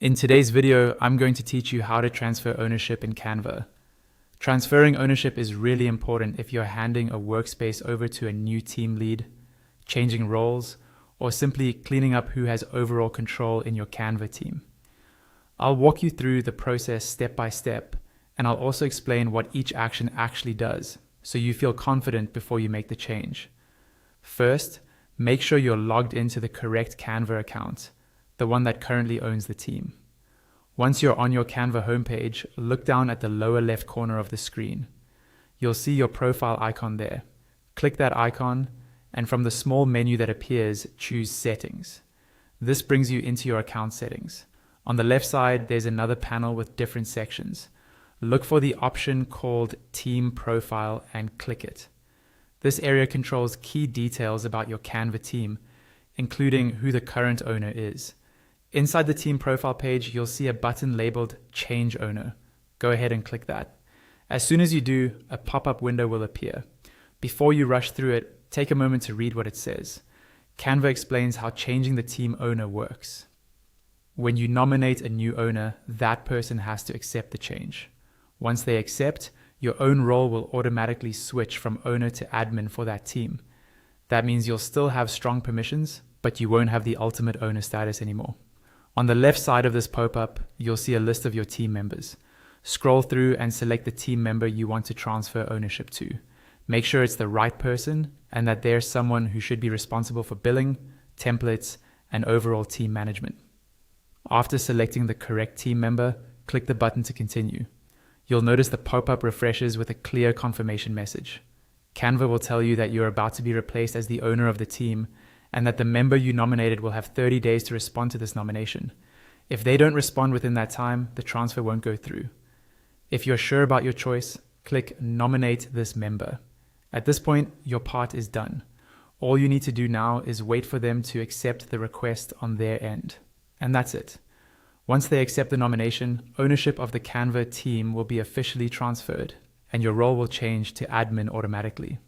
In today's video, I'm going to teach you how to transfer ownership in Canva. Transferring ownership is really important if you're handing a workspace over to a new team lead, changing roles, or simply cleaning up who has overall control in your Canva team. I'll walk you through the process step by step, and I'll also explain what each action actually does, so you feel confident before you make the change. First, make sure you're logged into the correct Canva account, the one that currently owns the team. Once you're on your Canva homepage, look down at the lower left corner of the screen. You'll see your profile icon there. Click that icon, and from the small menu that appears, choose Settings. This brings you into your account settings. On the left side, there's another panel with different sections. Look for the option called Team Profile and click it. This area controls key details about your Canva team, including who the current owner is. Inside the team profile page, you'll see a button labeled Change Owner. Go ahead and click that. As soon as you do, a pop-up window will appear. Before you rush through it, take a moment to read what it says. Canva explains how changing the team owner works. When you nominate a new owner, that person has to accept the change. Once they accept, your own role will automatically switch from owner to admin for that team. That means you'll still have strong permissions, but you won't have the ultimate owner status anymore. On the left side of this pop-up, you'll see a list of your team members. Scroll through and select the team member you want to transfer ownership to. Make sure it's the right person and that there's someone who should be responsible for billing, templates, and overall team management. After selecting the correct team member, click the button to continue. You'll notice the pop-up refreshes with a clear confirmation message. Canva will tell you that you're about to be replaced as the owner of the team and that the member you nominated will have 30 days to respond to this nomination. If they don't respond within that time, the transfer won't go through. If you're sure about your choice, click Nominate this member. At this point, your part is done. All you need to do now is wait for them to accept the request on their end. And that's it. Once they accept the nomination, ownership of the Canva team will be officially transferred, and your role will change to admin automatically.